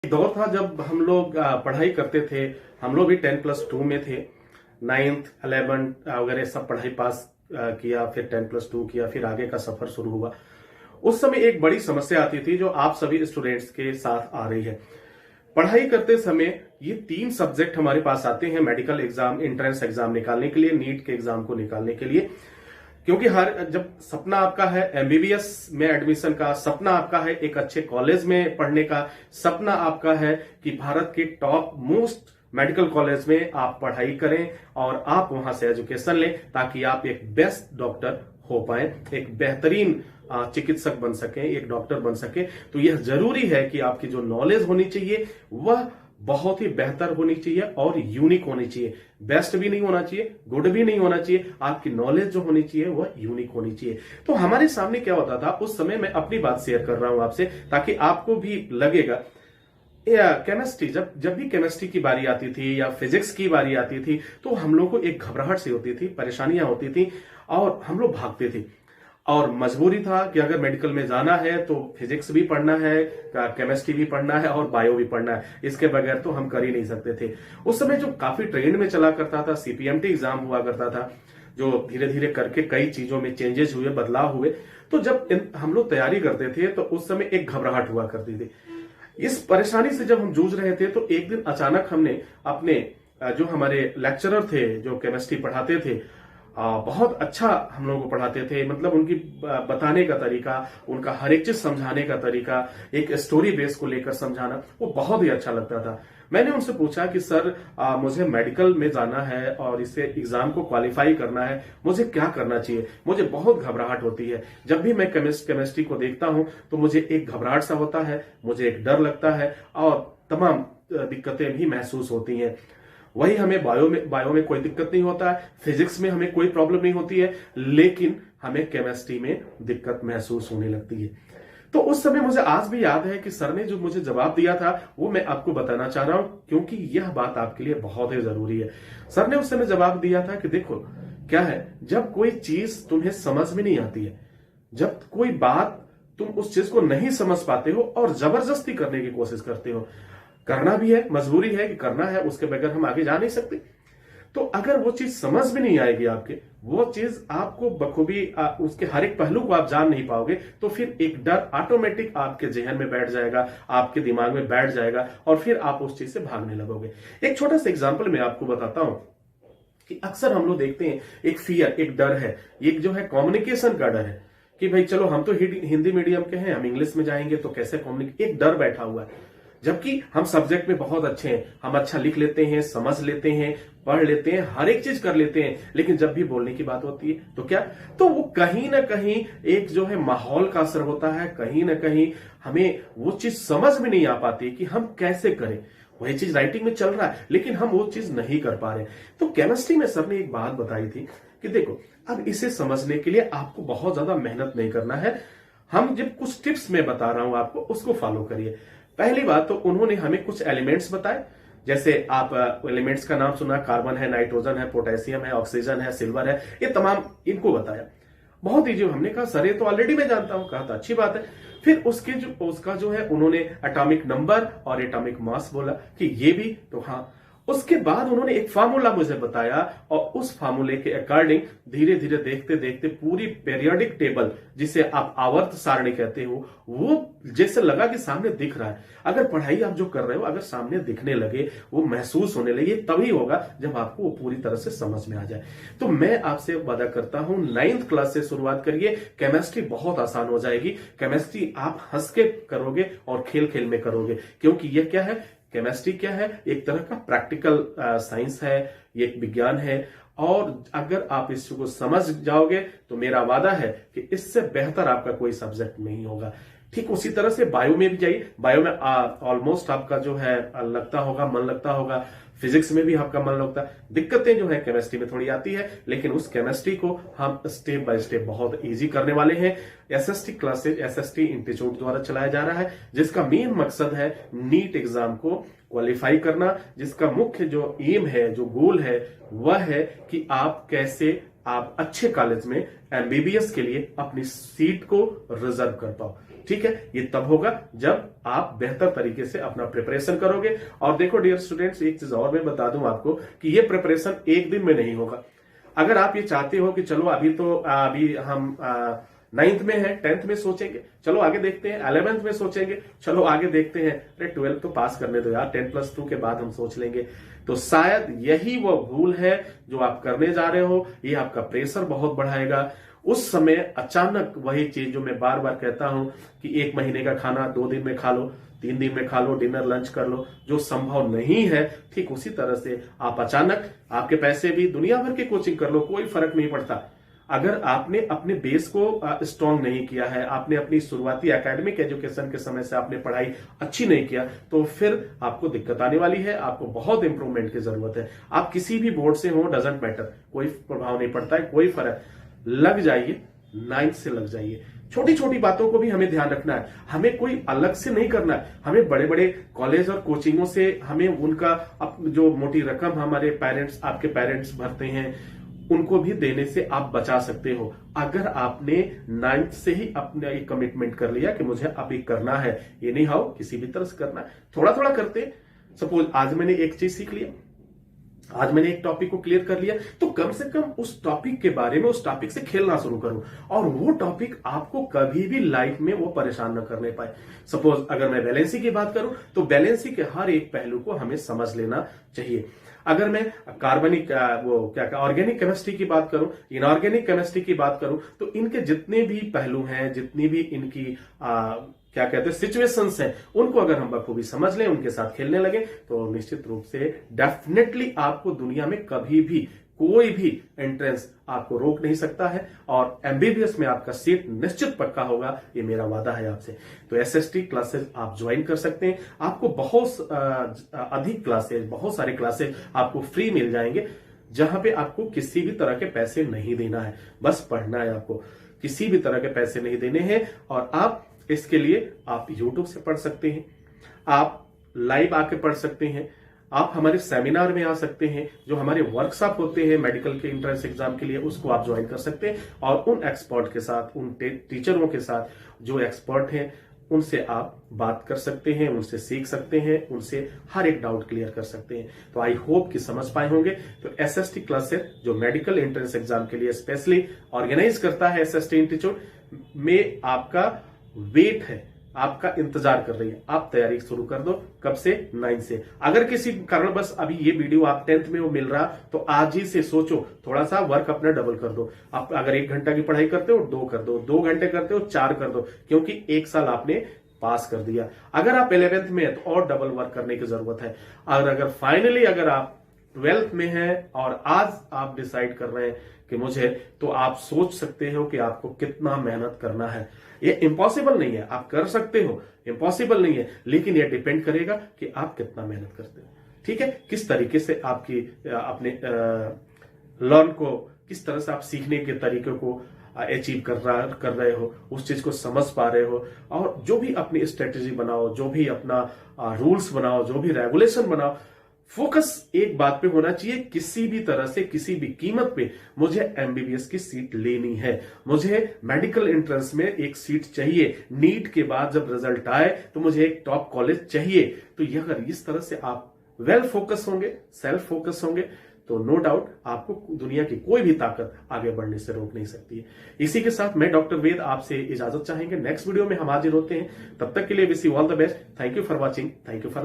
दौर था जब हम लोग पढ़ाई करते थे। हम लोग भी 10+2 में थे। 9th 11th वगैरह सब पढ़ाई पास किया, फिर 10+2 किया, फिर आगे का सफर शुरू हुआ। उस समय एक बड़ी समस्या आती थी जो आप सभी स्टूडेंट्स के साथ आ रही है। पढ़ाई करते समय ये 3 सब्जेक्ट हमारे पास आते हैं मेडिकल एग्जाम, एंट्रेंस एग्जाम निकालने के लिए, नीट के एग्जाम को निकालने के लिए। क्योंकि हर जब सपना आपका है एमबीबीएस में एडमिशन का, सपना आपका है एक अच्छे कॉलेज में पढ़ने का, सपना आपका है कि भारत के टॉप मोस्ट मेडिकल कॉलेज में आप पढ़ाई करें और आप वहां से एजुकेशन लें ताकि आप एक बेस्ट डॉक्टर हो पाए, एक बेहतरीन चिकित्सक बन सके, एक डॉक्टर बन सके। तो यह जरूरी है कि आपकी जो नॉलेज होनी चाहिए वह बहुत ही बेहतर होनी चाहिए और यूनिक होनी चाहिए। बेस्ट भी नहीं होना चाहिए, गुड भी नहीं होना चाहिए, आपकी नॉलेज जो होनी चाहिए वह यूनिक होनी चाहिए। तो हमारे सामने क्या होता था उस समय, मैं अपनी बात शेयर कर रहा हूं आपसे ताकि आपको भी लगेगा। केमिस्ट्री, जब भी केमिस्ट्री की बारी आती थी या फिजिक्स की बारी आती थी तो हम लोग को एक घबराहट सी होती थी, परेशानियां होती थी और हम लोग भागते थे। और मजबूरी था कि अगर मेडिकल में जाना है तो फिजिक्स भी पढ़ना है, केमिस्ट्री भी पढ़ना है और बायो भी पढ़ना है, इसके बगैर तो हम कर ही नहीं सकते थे। उस समय जो काफी ट्रेंड में चला करता था, सीपीएमटी एग्जाम हुआ करता था, जो धीरे धीरे करके कई चीजों में चेंजेस हुए, बदलाव हुए। तो जब हम लोग तैयारी करते थे तो उस समय एक घबराहट हुआ करती थी। इस परेशानी से जब हम जूझ रहे थे तो एक दिन अचानक हमने अपने जो हमारे लेक्चरर थे जो केमिस्ट्री पढ़ाते थे, बहुत अच्छा हम लोगों को पढ़ाते थे। मतलब उनकी बताने का तरीका, उनका हर एक चीज समझाने का तरीका, एक स्टोरी बेस को लेकर समझाना, वो बहुत ही अच्छा लगता था। मैंने उनसे पूछा कि सर मुझे मेडिकल में जाना है और इसे एग्जाम को क्वालिफाई करना है, मुझे क्या करना चाहिए? मुझे बहुत घबराहट होती है। जब भी मैं केमिस्ट्री को देखता हूं तो मुझे एक घबराहट सा होता है, मुझे एक डर लगता है और तमाम दिक्कतें भी महसूस होती हैं। वही हमें बायो में कोई दिक्कत नहीं होता है, फिजिक्स में हमें कोई प्रॉब्लम नहीं होती है, लेकिन हमें केमिस्ट्री में दिक्कत महसूस होने लगती है। तो उस समय मुझे आज भी याद है कि सर ने जो मुझे जवाब दिया था वो मैं आपको बताना चाह रहा हूं क्योंकि यह बात आपके लिए बहुत ही जरूरी है। सर ने उस समय जवाब दिया था कि देखो क्या है, जब कोई चीज तुम्हें समझ में नहीं आती है, जब कोई बात तुम उस चीज को नहीं समझ पाते हो और जबरदस्ती करने की कोशिश करते हो, करना भी है, मजबूरी है कि करना है, उसके बगैर हम आगे जा नहीं सकते। तो अगर वो चीज समझ में नहीं आएगी आपके, वो चीज आपको बखूबी उसके हर एक पहलू को आप जान नहीं पाओगे, तो फिर एक डर ऑटोमेटिक आपके जहन में बैठ जाएगा, आपके दिमाग में बैठ जाएगा और फिर आप उस चीज से भागने लगोगे। एक छोटा सा एग्जाम्पल मैं आपको बताता हूं कि अक्सर हम लोग देखते हैं एक फियर, एक डर है, एक जो है कम्युनिकेशन का डर है कि भाई चलो हम तो हिंदी मीडियम के हैं, हम इंग्लिश में जाएंगे तो कैसे कम्युनिकेट, एक डर बैठा हुआ है। जबकि हम सब्जेक्ट में बहुत अच्छे हैं, हम अच्छा लिख लेते हैं, समझ लेते हैं, पढ़ लेते हैं, हर एक चीज कर लेते हैं, लेकिन जब भी बोलने की बात होती है तो क्या, तो वो कहीं ना कहीं एक जो है माहौल का असर होता है, कहीं ना कहीं हमें वो चीज समझ में नहीं आ पाती कि हम कैसे करें। वही चीज राइटिंग में चल रहा है लेकिन हम वो चीज नहीं कर पा रहे। तो केमिस्ट्री में सर ने एक बात बताई थी कि देखो अब इसे समझने के लिए आपको बहुत ज्यादा मेहनत नहीं करना है, हम जब कुछ टिप्स में बता रहा हूं आपको उसको फॉलो करिए। पहली बात तो उन्होंने हमें कुछ एलिमेंट्स बताए, जैसे आप एलिमेंट्स का नाम सुना, कार्बन है, नाइट्रोजन है, पोटेशियम है, ऑक्सीजन है, सिल्वर है, ये तमाम इनको बताया। बहुत ईजी। हमने कहा सर ये तो ऑलरेडी मैं जानता हूं। कहा था अच्छी बात है। फिर उसका जो है उन्होंने एटॉमिक नंबर और एटॉमिक मास बोला कि ये भी, तो हाँ। उसके बाद उन्होंने एक फार्मूला मुझे बताया और उस फार्मूले के अकॉर्डिंग धीरे धीरे देखते देखते पूरी पीरियोडिक टेबल, जिसे आप आवर्त सारणी कहते हो, वो जैसे लगा कि सामने दिख रहा है। अगर पढ़ाई आप जो कर रहे हो अगर सामने दिखने लगे, वो महसूस होने लगे, तभी होगा जब आपको वो पूरी तरह से समझ में आ जाए। तो मैं आपसे वादा करता हूं 9th क्लास से शुरुआत करिए, केमिस्ट्री बहुत आसान हो जाएगी। केमिस्ट्री आप हंस के करोगे और खेल खेल में करोगे, क्योंकि यह क्या है, केमिस्ट्री क्या है, एक तरह का प्रैक्टिकल साइंस है, ये एक विज्ञान है। और अगर आप इसको समझ जाओगे तो मेरा वादा है कि इससे बेहतर आपका कोई सब्जेक्ट नहीं होगा। ठीक उसी तरह से बायो में भी जाइए, बायो में ऑलमोस्ट आपका जो है लगता होगा, मन लगता होगा, फिजिक्स में भी आपका मन लगता है। दिक्कतें जो है केमिस्ट्री में थोड़ी आती है, लेकिन उस केमिस्ट्री को हम स्टेप बाय स्टेप बहुत इजी करने वाले हैं। एसएसटी क्लासेज, एसएसटी इंस्टीट्यूट द्वारा चलाया जा रहा है, जिसका मेन मकसद है नीट एग्जाम को क्वालिफाई करना, जिसका मुख्य जो एम है, जो गोल है, वह है कि आप कैसे आप अच्छे कॉलेज में एमबीबीएस के लिए अपनी सीट को रिजर्व कर पाओ। ठीक है, ये तब होगा जब आप बेहतर तरीके से अपना प्रिपरेशन करोगे। और देखो डियर स्टूडेंट्स, एक चीज और मैं बता दूं आपको कि ये प्रिपरेशन एक दिन में नहीं होगा। अगर आप ये चाहते हो कि चलो अभी हम 9th में है, 10th में सोचेंगे, चलो आगे देखते हैं, 11th में सोचेंगे, चलो आगे देखते हैं, अरे 12th तो पास करने दो यार, 10+2 के बाद हम सोच लेंगे। तो शायद यही वो भूल है जो आप करने जा रहे हो। ये आपका प्रेशर बहुत बढ़ाएगा। उस समय अचानक वही चीज जो मैं बार बार कहता हूं कि 1 महीने का खाना 2 दिन में खा लो, 3 दिन में खा लो, डिनर लंच कर लो, जो संभव नहीं है, ठीक उसी तरह से आप अचानक आपके पैसे भी दुनिया भर की कोचिंग कर लो, कोई फर्क नहीं पड़ता। अगर आपने अपने बेस को स्ट्रांग नहीं किया है, आपने अपनी शुरुआती एकेडमिक एजुकेशन के समय से आपने पढ़ाई अच्छी नहीं किया, तो फिर आपको दिक्कत आने वाली है। आपको बहुत इंप्रूवमेंट की जरूरत है। आप किसी भी बोर्ड से हो, डजेंट मैटर, कोई प्रभाव नहीं पड़ता है, कोई फर्क। लग जाइए, 9th से लग जाइए। छोटी छोटी बातों को भी हमें ध्यान रखना है। हमें कोई अलग से नहीं करना है। हमें बड़े बड़े कॉलेज और कोचिंगों से हमें उनका जो मोटी रकम हमारे पेरेंट्स, आपके पेरेंट्स भरते हैं, उनको भी देने से आप बचा सकते हो। अगर आपने 9th से ही अपना एक कमिटमेंट कर लिया कि मुझे अभी करना है, ये नहीं हाउ किसी भी तरह से करना है, थोड़ा थोड़ा करते। सपोज आज मैंने एक चीज सीख लिया, आज मैंने एक टॉपिक को क्लियर कर लिया, तो कम से कम उस टॉपिक के बारे में, उस टॉपिक से खेलना शुरू करो, और वो टॉपिक आपको कभी भी लाइफ में वो परेशान न करने पाए। सपोज अगर मैं बैलेंसी की बात करूं, तो बैलेंसी के हर एक पहलू को हमें समझ लेना चाहिए। अगर मैं कार्बनिक ऑर्गेनिक केमिस्ट्री की बात करूं, इनऑर्गेनिक केमिस्ट्री की बात करूं, तो इनके जितने भी पहलू हैं, जितनी भी इनकी सिचुएशंस हैं, उनको अगर हम बखूबी समझ लें, उनके साथ खेलने लगे, तो निश्चित रूप से डेफिनेटली आपको दुनिया में कभी भी कोई भी एंट्रेंस आपको रोक नहीं सकता है, और एमबीबीएस में आपका सीट निश्चित पक्का होगा, ये मेरा वादा है आपसे। तो एसएसटी क्लासेस आप ज्वाइन कर सकते हैं। आपको बहुत अधिक क्लासेस, बहुत सारे क्लासेस आपको फ्री मिल जाएंगे, जहां पे आपको किसी भी तरह के पैसे नहीं देना है, बस पढ़ना है। आपको किसी भी तरह के पैसे नहीं देने हैं, और आप इसके लिए आप YouTube से पढ़ सकते हैं, आप लाइव आके पढ़ सकते हैं, आप हमारे सेमिनार में आ सकते हैं, जो हमारे वर्कशॉप होते हैं मेडिकल के एंट्रेंस एग्जाम के लिए, उसको आप ज्वाइन कर सकते हैं। और उन एक्सपर्ट के साथ, उन टीचरों के साथ जो एक्सपर्ट हैं, उनसे आप बात कर सकते हैं, उनसे सीख सकते हैं, उनसे हर एक डाउट क्लियर कर सकते हैं। तो आई होप कि समझ पाए होंगे। तो एसएसटी क्लासेस जो मेडिकल एंट्रेंस एग्जाम के लिए स्पेशली ऑर्गेनाइज करता है एसएसटी इंस्टीट्यूट में, आपका वेट है, आपका इंतजार कर रही है। आप तैयारी शुरू कर दो। कब से? 9 से। अगर किसी कारण बस अभी ये वीडियो आप 10th में वो मिल रहा, तो आज ही से सोचो, थोड़ा सा वर्क अपना डबल कर दो। आप अगर 1 घंटा की पढ़ाई करते हो, 2 कर दो, 2 घंटे करते हो, 4 कर दो, क्योंकि 1 साल आपने पास कर दिया। अगर आप 11th में है, तो और डबल वर्क करने की जरूरत है। और अगर फाइनली अगर आप 12th में है और आज आप डिसाइड कर रहे हैं कि मुझे, तो आप सोच सकते हो कि आपको कितना मेहनत करना है। ये इम्पॉसिबल नहीं है, आप कर सकते हो, इम्पॉसिबल नहीं है, लेकिन ये डिपेंड करेगा कि आप कितना मेहनत करते हो। ठीक है, किस तरीके से आपकी अपने लर्न को, किस तरह से आप सीखने के तरीके को अचीव कर रहे हो, उस चीज को समझ पा रहे हो। और जो भी अपनी स्ट्रेटेजी बनाओ, जो भी अपना रूल्स बनाओ, जो भी रेगुलेशन बनाओ, फोकस एक बात पे होना चाहिए, किसी भी तरह से, किसी भी कीमत पे मुझे एमबीबीएस की सीट लेनी है, मुझे मेडिकल एंट्रेंस में एक सीट चाहिए, नीट के बाद जब रिजल्ट आए तो मुझे एक टॉप कॉलेज चाहिए। तो ये अगर इस तरह से आप वेल फोकस होंगे, सेल्फ फोकस होंगे, तो नो डाउट आपको दुनिया की कोई भी ताकत आगे बढ़ने से रोक नहीं सकती है। इसी के साथ मैं डॉक्टर वेद आपसे इजाजत चाहेंगे। नेक्स्ट वीडियो में हम हाजिर होते हैं। तब तक के लिए wish you all the best. Thank you for watching. Thank you for